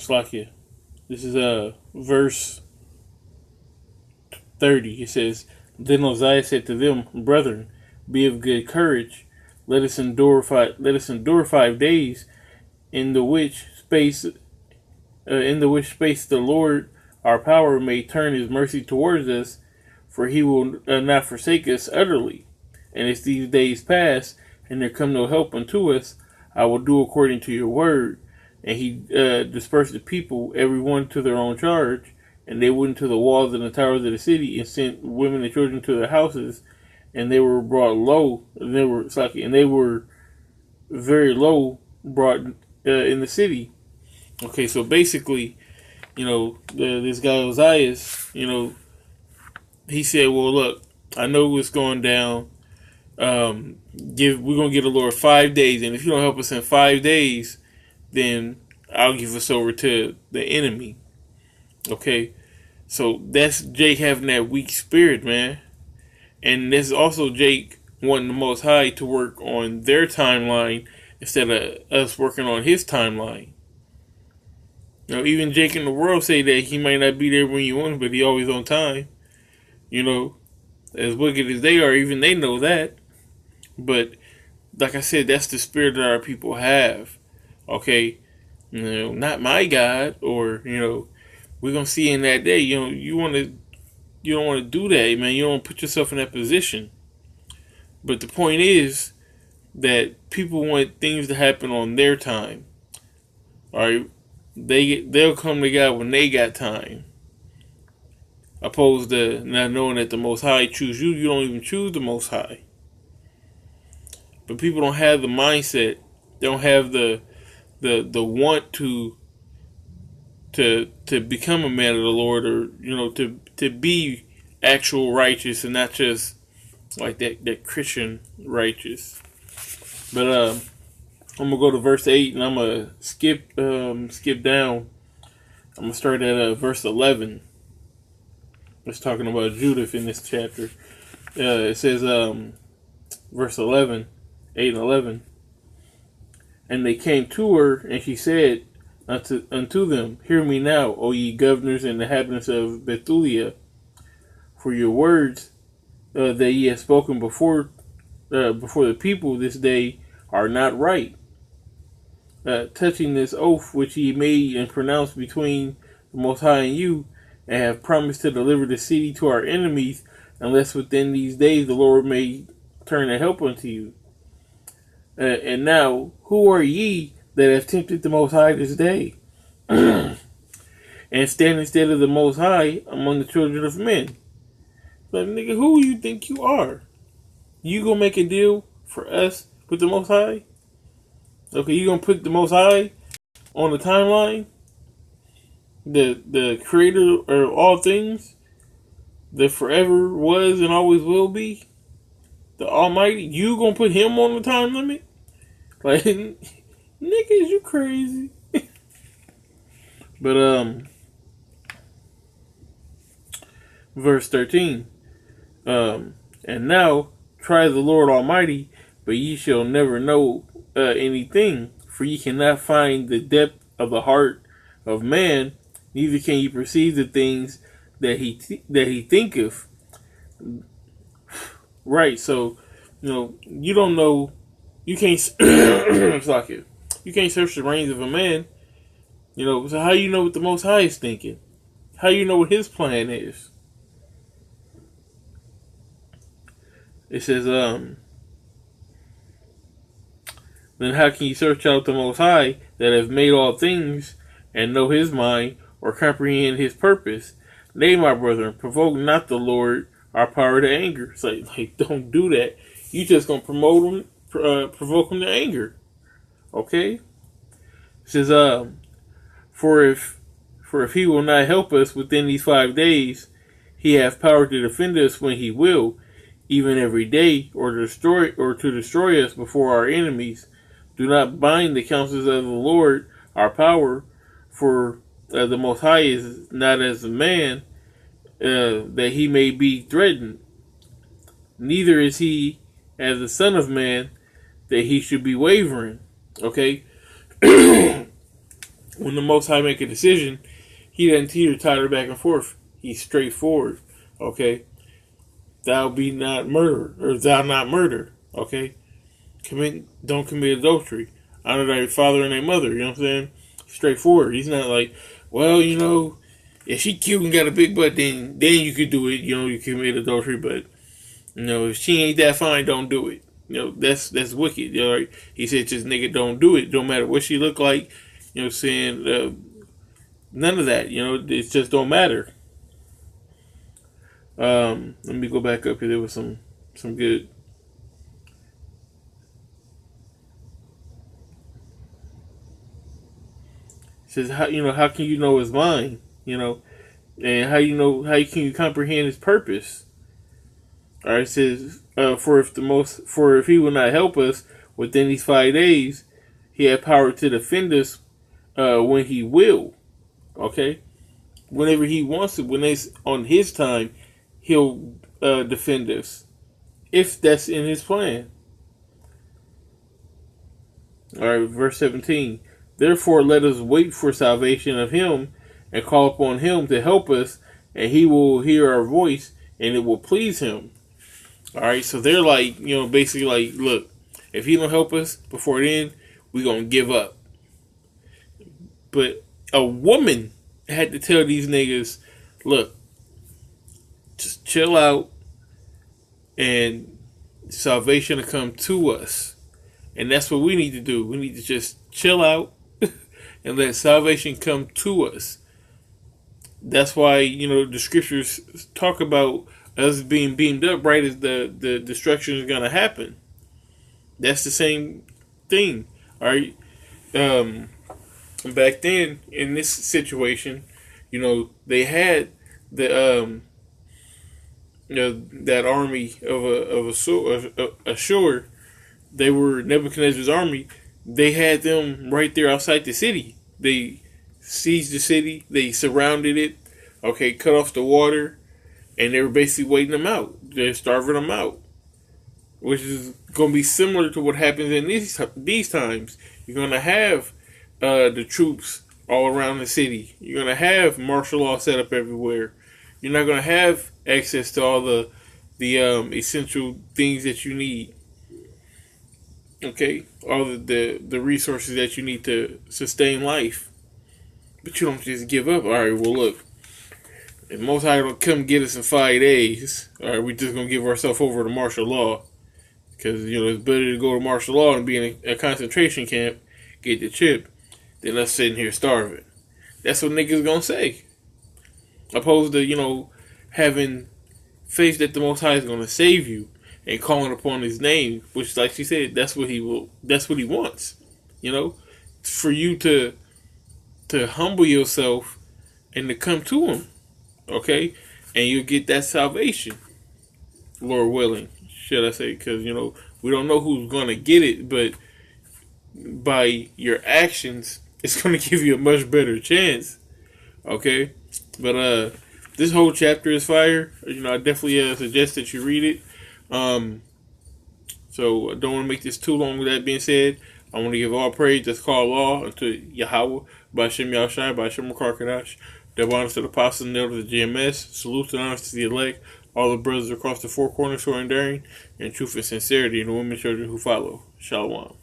Slakia. This is verse 30. It says, Then Uzziah said to them, Brethren, be of good courage. Let us endure 5 days, in the which space the Lord our power may turn his mercy towards us, for he will not forsake us utterly. And as these days pass, and there come no help unto us, I will do according to your word. And he dispersed the people, every one to their own charge, and they went into the walls and the towers of the city, and sent women and children to their houses, and they were brought low, and they were very low brought in the city. Okay, so basically, this guy Ozias, he said, well, look, I know what's going down. We're going to give the Lord 5 days, and if you don't help us in 5 days, then I'll give us over to the enemy. Okay, so that's Jake having that weak spirit, man. And that's also Jake wanting the Most High to work on their timeline instead of us working on his timeline. Even Jake in the world say that he might not be there when you want him, but he always on time. As wicked as they are, even they know that. But like I said, that's the spirit that our people have. Okay, not my God, or we're gonna see in that day. You don't want to do that, man. You don't want to put yourself in that position. But the point is that people want things to happen on their time. All right, they'll come to God when they got time, opposed to not knowing that the Most High choose you. You don't even choose the Most High. But people don't have the mindset. They don't have the want to become a man of the Lord, or to be actual righteous and not just like that Christian righteous. But I'm gonna go to verse 8, and I'm gonna skip down. I'm gonna start at verse 11. It's talking about Judith in this chapter. It says verse 11, 8 and 11. And they came to her, and she said unto them, Hear me now, O ye governors and inhabitants of Bethulia, for your words that ye have spoken before the people this day are not right. Touching this oath which ye made and pronounced between the Most High and you, and have promised to deliver the city to our enemies, unless within these days the Lord may turn a help unto you. And now, who are ye that have tempted the Most High this day, and stand instead of the Most High among the children of men? Like, nigga, who you think you are? You gonna make a deal for us with the Most High? Okay, you gonna put the Most High on the timeline? The creator of all things, that forever was and always will be, the Almighty, you gonna put him on the time limit? Like, niggas, you crazy. But verse 13. And now try the Lord Almighty, but ye shall never know anything, for ye cannot find the depth of the heart of man, neither can ye perceive the things that he thinketh. Right, so you don't know. You can't. It's like it. You can't search the reins of a man. So how you know what the Most High is thinking? How you know what his plan is? It says, then how can you search out the Most High that have made all things, and know his mind, or comprehend his purpose? Nay, my brethren, provoke not the Lord our power to anger. It's like don't do that. You just gonna provoke him to anger. Okay? It says, for if he will not help us within these 5 days, he hath power to defend us when he will, even every day, or to destroy us before our enemies. Do not bind the counsels of the Lord our power, for the Most High is not as a man, that he may be threatened. Neither is he as the Son of Man, that he should be wavering. Okay? when the Most High make a decision, he doesn't teeter-totter back and forth. He's straightforward. Okay? Thou be not murder, or thou not murder. Okay? Don't commit adultery. Honor thy father and thy mother. You know what I'm saying? Straightforward. He's not like, well, if she cute and got a big butt, then you could do it. You commit adultery. But if she ain't that fine, don't do it. That's wicked. Right? He said, just nigga, don't do it. Don't matter what she look like. You know what I'm saying? None of that. It just don't matter. Let me go back up here. There was some good. It says, how can you know his mind? And how can you comprehend his purpose? All right, it says, for if he will not help us within these 5 days, he had power to defend us when he will. Okay, whenever he wants to, when it's on his time, he'll defend us if that's in his plan. All right, verse 17. Therefore, let us wait for salvation of him and call upon him to help us, and he will hear our voice, and it will please him. All right, so they're like, basically like, look, if he don't help us before then, we're going to give up. But a woman had to tell these niggas, look, just chill out, and salvation will come to us. And that's what we need to do. We need to just chill out and let salvation come to us. That's why, the scriptures talk about us being beamed up right as the destruction is going to happen. That's the same thing. All right. Back then, in this situation, they had the that army of Ashur. They were Nebuchadnezzar's army. They had them right there outside the city. They sieged the city. They surrounded it. Okay, cut off the water, and they were basically waiting them out. They're starving them out, which is going to be similar to what happens in these times. You're going to have the troops all around the city. You're going to have martial law set up everywhere. You're not going to have access to all the essential things that you need. Okay, all the resources that you need to sustain life. But you don't just give up. All right, well, look, if Most High don't come get us in 5 days, all right, we're just going to give ourselves over to martial law. Because, it's better to go to martial law and be in a concentration camp, get the chip, than us sitting here starving. That's what niggas going to say. Opposed to, having faith that the Most High is going to save you and calling upon his name, which, like she said, that's what he wants. For you to humble yourself and to come to him, okay? And you'll get that salvation, Lord willing, should I say, because, we don't know who's going to get it, but by your actions, it's going to give you a much better chance, okay? But this whole chapter is fire. I definitely suggest that you read it. So I don't want to make this too long. With that being said, I want to give all praise that's called law unto Yahweh, B'Hashem Yahushai, B'Hashem Karkadash, double honors to the apostles and elders of the GMS, salute and honors to the elect, all the brothers across the four corners who are enduring, and truth and sincerity in the women and children who follow. Shalom.